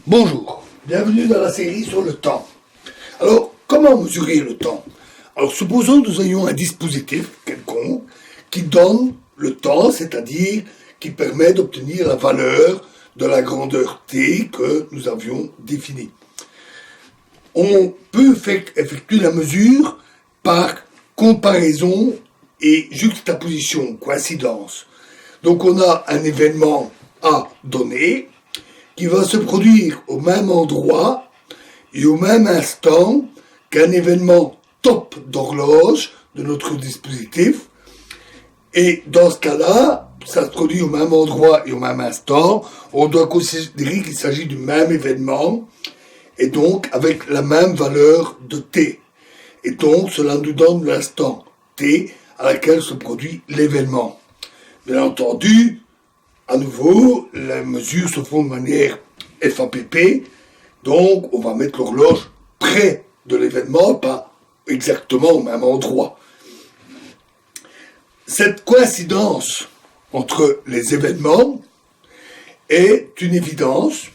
Bonjour, bienvenue dans la série sur le temps. Alors, comment mesurer le temps? Alors, supposons que nous ayons un dispositif quelconque qui donne le temps, c'est-à-dire qui permet d'obtenir la valeur de la grandeur t que nous avions définie. On peut effectuer la mesure par comparaison et juxtaposition, coïncidence. Donc on a un événement A donné qui va se produire au même endroit et au même instant qu'un événement top d'horloge de notre dispositif. Et dans ce cas-là, ça se produit au même endroit et au même instant. On doit considérer qu'il s'agit du même événement et donc avec la même valeur de t. Et donc cela nous donne l'instant t à laquelle se produit l'événement. Bien entendu, à nouveau, les mesures se font de manière FAPP, donc on va mettre l'horloge près de l'événement, pas exactement au même endroit. Cette coïncidence entre les événements est une évidence,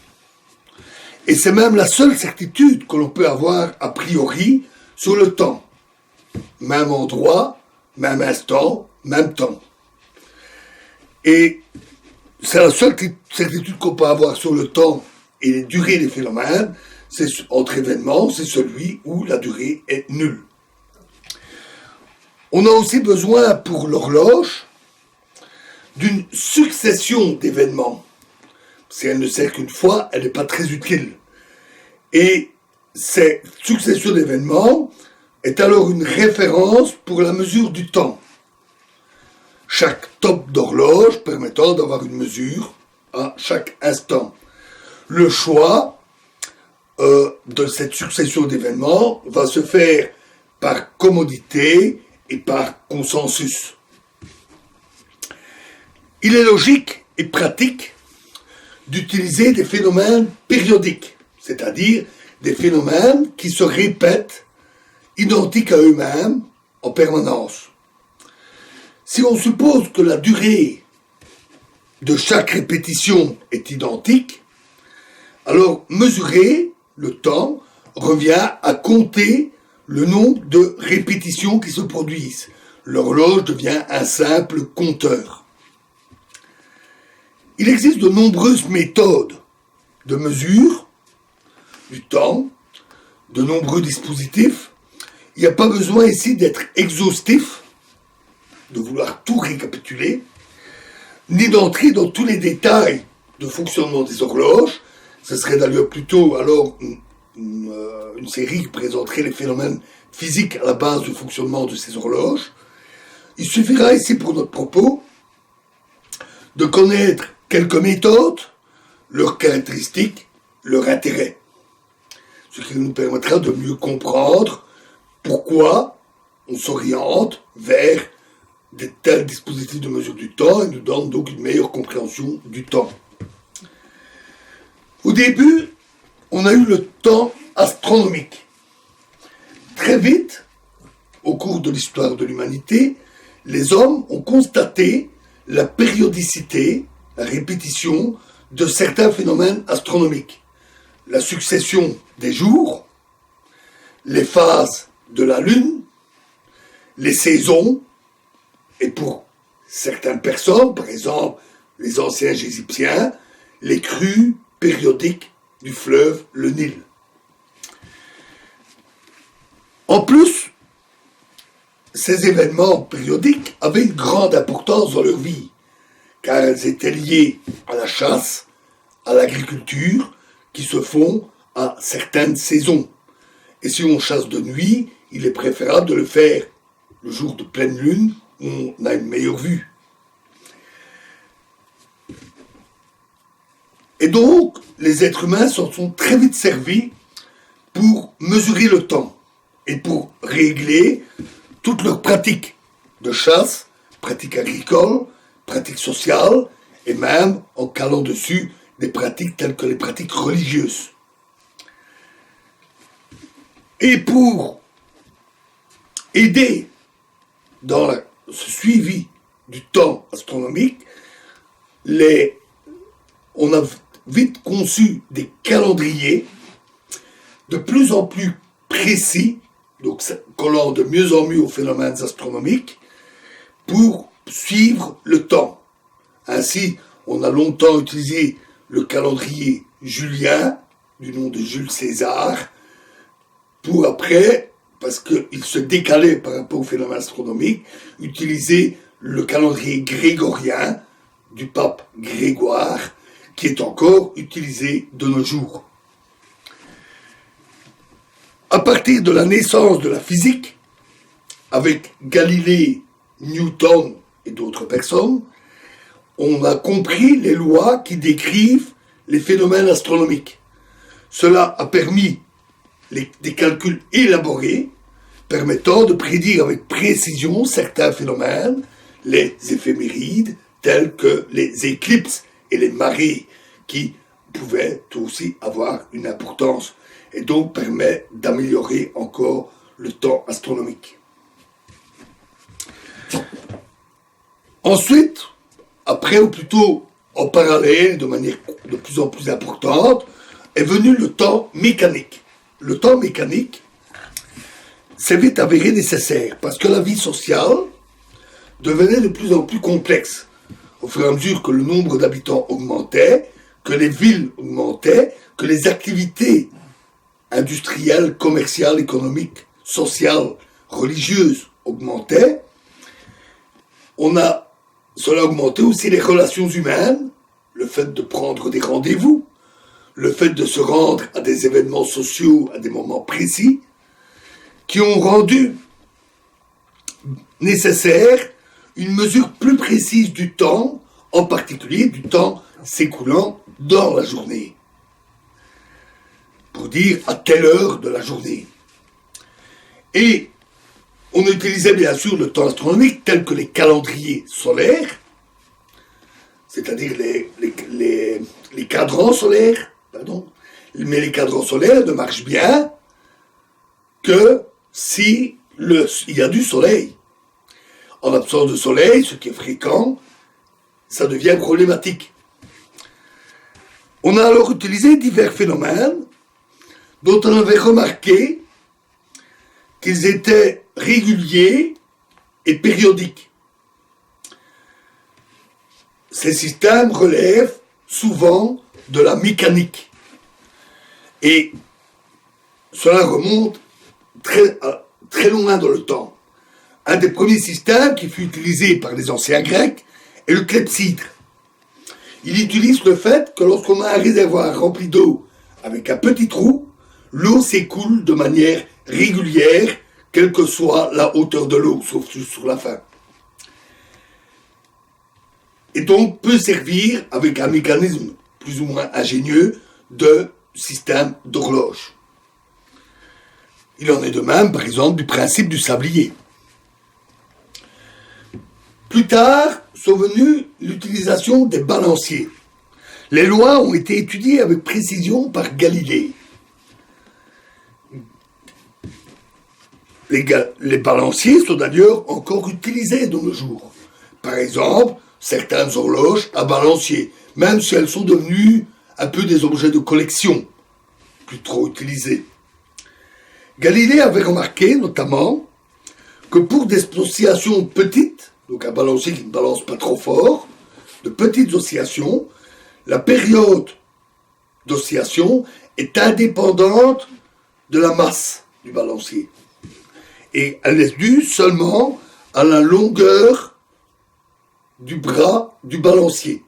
et c'est même la seule certitude que l'on peut avoir a priori sur le temps. Même endroit, même instant, même temps. Et c'est la seule certitude qu'on peut avoir sur le temps et les durées des phénomènes, c'est entre événements, c'est celui où la durée est nulle. On a aussi besoin pour l'horloge d'une succession d'événements. Si elle ne sert qu'une fois, elle n'est pas très utile. Et cette succession d'événements est alors une référence pour la mesure du temps. Chaque top d'horloge permettant d'avoir une mesure à chaque instant. Le choix de cette succession d'événements va se faire par commodité et par consensus. Il est logique et pratique d'utiliser des phénomènes périodiques, c'est-à-dire des phénomènes qui se répètent, identiques à eux-mêmes, en permanence. Si on suppose que la durée de chaque répétition est identique, alors mesurer le temps revient à compter le nombre de répétitions qui se produisent. L'horloge devient un simple compteur. Il existe de nombreuses méthodes de mesure du temps, de nombreux dispositifs. Il n'y a pas besoin ici d'être exhaustif, de vouloir tout récapituler, ni d'entrer dans tous les détails de fonctionnement des horloges. Ce serait d'ailleurs plutôt alors une série qui présenterait les phénomènes physiques à la base du fonctionnement de ces horloges. Il suffira ici pour notre propos de connaître quelques méthodes, leurs caractéristiques, leur intérêt. Ce qui nous permettra de mieux comprendre pourquoi on s'oriente vers de tels dispositifs de mesure du temps et nous donne donc une meilleure compréhension du temps. Au début, on a eu le temps astronomique. Très vite, au cours de l'histoire de l'humanité, les hommes ont constaté la périodicité, la répétition de certains phénomènes astronomiques. La succession des jours, les phases de la Lune, les saisons, et pour certaines personnes, par exemple les anciens Égyptiens, les crues périodiques du fleuve le Nil. En plus, ces événements périodiques avaient une grande importance dans leur vie, car elles étaient liées à la chasse, à l'agriculture, qui se font à certaines saisons. Et si on chasse de nuit, il est préférable de le faire le jour de pleine lune, où on a une meilleure vue. Et donc, les êtres humains s'en sont très vite servis pour mesurer le temps et pour régler toutes leurs pratiques de chasse, pratiques agricoles, pratiques sociales, et même en calant dessus des pratiques telles que les pratiques religieuses. Et pour aider dans ce suivi du temps astronomique, on a vite conçu des calendriers de plus en plus précis, donc collant de mieux en mieux aux phénomènes astronomiques, pour suivre le temps. Ainsi, on a longtemps utilisé le calendrier julien, du nom de Jules César, pour après, parce qu'il se décalait par rapport aux phénomènes astronomiques, utiliser le calendrier grégorien du pape Grégoire, qui est encore utilisé de nos jours. À partir de la naissance de la physique, avec Galilée, Newton et d'autres personnes, on a compris les lois qui décrivent les phénomènes astronomiques. Cela a permis des calculs élaborés permettant de prédire avec précision certains phénomènes, les éphémérides, tels que les éclipses et les marées, qui pouvaient aussi avoir une importance et donc permet d'améliorer encore le temps astronomique. Ensuite, après ou plutôt en parallèle, de manière de plus en plus importante, est venu le temps mécanique. Le temps mécanique s'est vite avéré nécessaire parce que la vie sociale devenait de plus en plus complexe au fur et à mesure que le nombre d'habitants augmentait, que les villes augmentaient, que les activités industrielles, commerciales, économiques, sociales, religieuses augmentaient. Cela a augmenté aussi les relations humaines, le fait de prendre des rendez-vous, le fait de se rendre à des événements sociaux à des moments précis, qui ont rendu nécessaire une mesure plus précise du temps, en particulier du temps s'écoulant dans la journée, pour dire à telle heure de la journée. Et on utilisait bien sûr le temps astronomique tel que les calendriers solaires, c'est-à-dire les cadrans solaires, mais les cadrans solaires ne marchent bien que si il y a du soleil. En l'absence de soleil, ce qui est fréquent, ça devient problématique. On a alors utilisé divers phénomènes dont on avait remarqué qu'ils étaient réguliers et périodiques. Ces systèmes relèvent souvent de la mécanique. Et cela remonte très loin dans le temps. Un des premiers systèmes qui fut utilisé par les anciens Grecs est le clepsydre. Il utilise le fait que lorsqu'on a un réservoir rempli d'eau avec un petit trou, l'eau s'écoule de manière régulière, quelle que soit la hauteur de l'eau, sauf sur la fin. Et donc peut servir, avec un mécanisme plus ou moins ingénieux, de système d'horloge. Il en est de même, par exemple, du principe du sablier. Plus tard, sont venues l'utilisation des balanciers. Les lois ont été étudiées avec précision par Galilée. Les balanciers sont d'ailleurs encore utilisés de nos jours. Par exemple, certaines horloges à balancier, même si elles sont devenues un peu des objets de collection, plus trop utilisés. Galilée avait remarqué notamment que pour des oscillations petites, donc un balancier qui ne balance pas trop fort, de petites oscillations, la période d'oscillation est indépendante de la masse du balancier. Et elle est due seulement à la longueur du bras du balancier,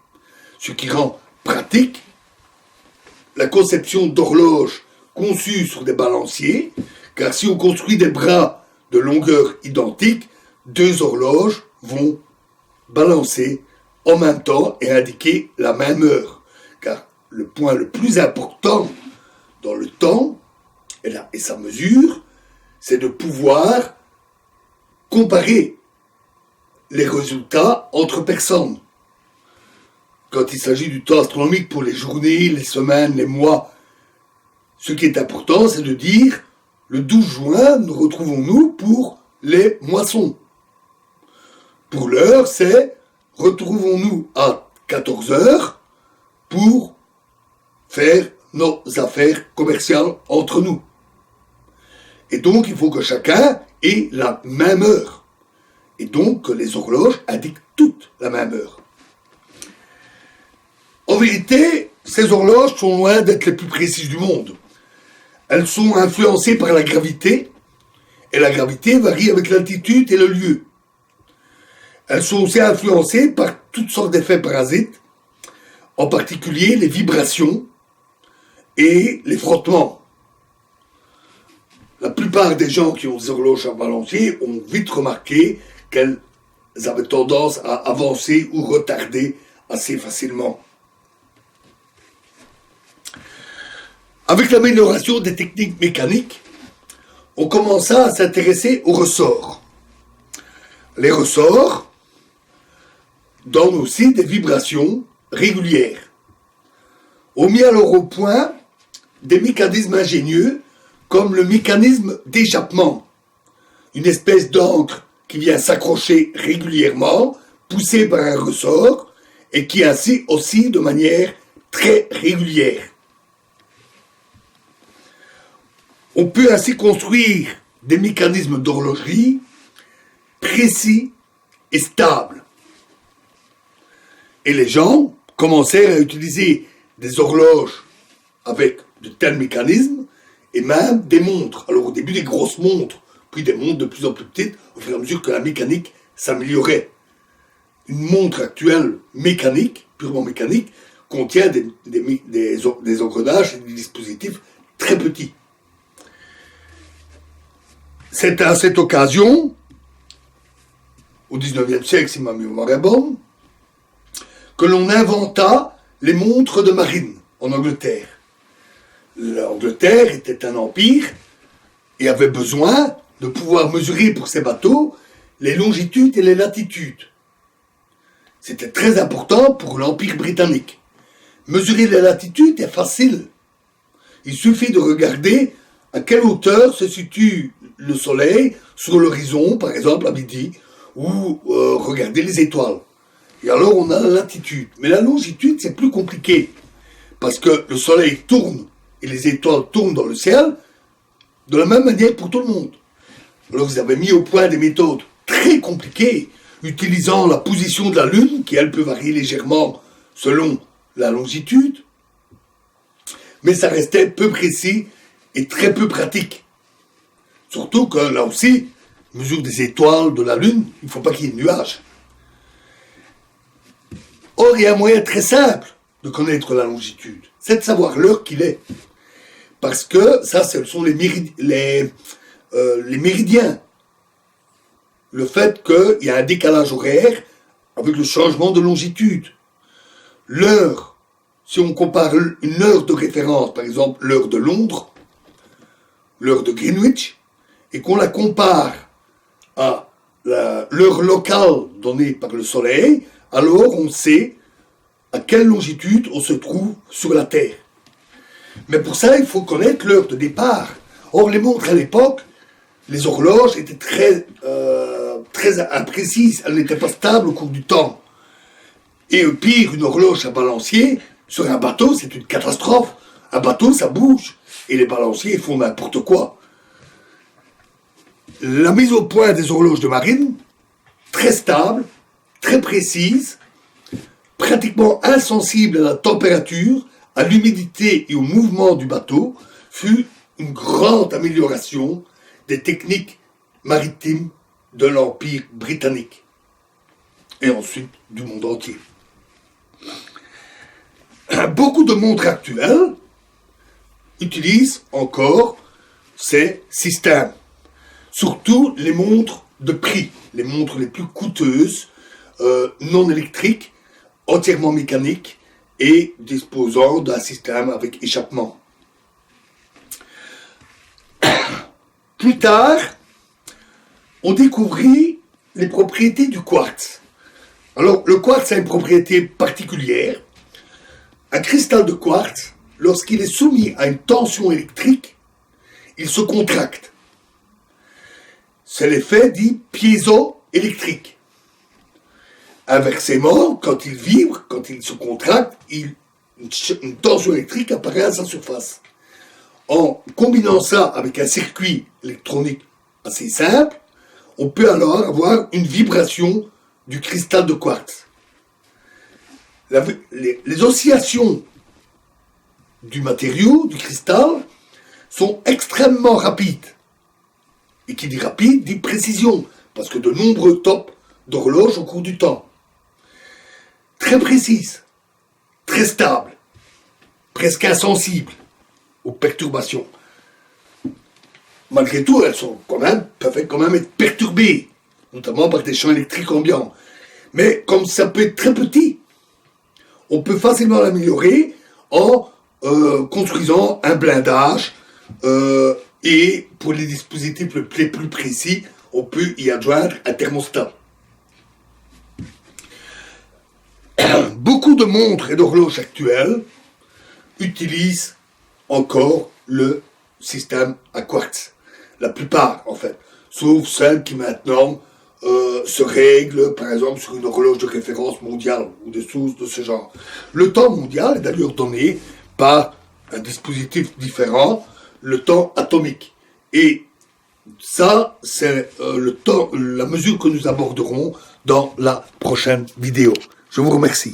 ce qui rend pratique la conception d'horloges conçues sur des balanciers, car si on construit des bras de longueur identique, deux horloges vont balancer en même temps et indiquer la même heure. Car le point le plus important dans le temps et sa mesure, c'est de pouvoir comparer les résultats entre personnes. Quand il s'agit du temps astronomique pour les journées, les semaines, les mois, ce qui est important, c'est de dire le 12 juin, nous retrouvons-nous pour les moissons. Pour l'heure, c'est retrouvons-nous à 14 heures pour faire nos affaires commerciales entre nous. Et donc, il faut que chacun ait la même heure. Et donc, que les horloges indiquent toutes la même heure. En vérité, ces horloges sont loin d'être les plus précises du monde. Elles sont influencées par la gravité, et la gravité varie avec l'altitude et le lieu. Elles sont aussi influencées par toutes sortes d'effets parasites, en particulier les vibrations et les frottements. La plupart des gens qui ont des horloges à balancier ont vite remarqué qu'elles avaient tendance à avancer ou retarder assez facilement. Avec l'amélioration des techniques mécaniques, on commença à s'intéresser aux ressorts. Les ressorts donnent aussi des vibrations régulières. On mit alors au point des mécanismes ingénieux comme le mécanisme d'échappement, une espèce d'encre qui vient s'accrocher régulièrement, poussée par un ressort, et qui ainsi oscille de manière très régulière. On peut ainsi construire des mécanismes d'horlogerie précis et stables. Et les gens commencèrent à utiliser des horloges avec de tels mécanismes et même des montres. Alors au début des grosses montres, puis des montres de plus en plus petites, au fur et à mesure que la mécanique s'améliorait. Une montre actuelle mécanique, purement mécanique, contient des engrenages et des dispositifs très petits. C'est à cette occasion, au XIXe siècle, si ma mémoire est bonne, que l'on inventa les montres de marine en Angleterre. L'Angleterre était un empire et avait besoin de pouvoir mesurer pour ses bateaux les longitudes et les latitudes. C'était très important pour l'Empire britannique. Mesurer les latitudes est facile. Il suffit de regarder à quelle hauteur se situe le soleil sur l'horizon, par exemple à midi, ou regarder les étoiles. Et alors on a la latitude. Mais la longitude, c'est plus compliqué. Parce que le soleil tourne et les étoiles tournent dans le ciel de la même manière pour tout le monde. Alors ils avaient mis au point des méthodes très compliquées, utilisant la position de la Lune, qui elle peut varier légèrement selon la longitude. Mais ça restait peu précis et très peu pratique. Surtout que là aussi, mesure des étoiles, de la Lune, il ne faut pas qu'il y ait de nuages. Or, il y a un moyen très simple de connaître la longitude, c'est de savoir l'heure qu'il est. Parce que ça, ce sont les méridiens. Le fait qu'il y a un décalage horaire avec le changement de longitude. L'heure, si on compare une heure de référence, par exemple l'heure de Londres, l'heure de Greenwich, et qu'on la compare à l'heure locale donnée par le Soleil, alors on sait à quelle longitude on se trouve sur la Terre. Mais pour ça, il faut connaître l'heure de départ. Or, les montres à l'époque, les horloges étaient très imprécises, elles n'étaient pas stables au cours du temps. Et pire, une horloge à balancier, sur un bateau, c'est une catastrophe. Un bateau, ça bouge, et les balanciers font n'importe quoi. La mise au point des horloges de marine, très stable, très précise, pratiquement insensible à la température, à l'humidité et au mouvement du bateau, fut une grande amélioration des techniques maritimes de l'Empire britannique et ensuite du monde entier. Beaucoup de montres actuelles utilisent encore ces systèmes, surtout les montres de prix, les montres les plus coûteuses, non électriques, entièrement mécaniques et disposant d'un système avec échappement. Plus tard, on découvrit les propriétés du quartz. Alors, le quartz a une propriété particulière. Un cristal de quartz, lorsqu'il est soumis à une tension électrique, il se contracte. C'est l'effet dit piézoélectrique. Inversement, quand il vibre, quand il se contracte, il une tension électrique apparaît à sa surface. En combinant ça avec un circuit électronique assez simple, on peut alors avoir une vibration du cristal de quartz. Les oscillations du matériau, du cristal, sont extrêmement rapides. Et qui dit rapide, dit précision, parce que de nombreux tops d'horloge au cours du temps. Très précises, très stables, presque insensibles aux perturbations. Malgré tout, peuvent quand même être perturbées, notamment par des champs électriques ambiants. Mais comme ça peut être très petit, on peut facilement l'améliorer en construisant un blindage et pour les dispositifs les plus précis, on peut y adjoindre un thermostat. Beaucoup de montres et d'horloges actuelles utilisent encore le système à quartz. La plupart, en fait. Sauf celles qui maintenant se règlent, par exemple, sur une horloge de référence mondiale ou des choses de ce genre. Le temps mondial est d'ailleurs donné par un dispositif différent, le temps atomique. Et ça, c'est la mesure que nous aborderons dans la prochaine vidéo. Je vous remercie.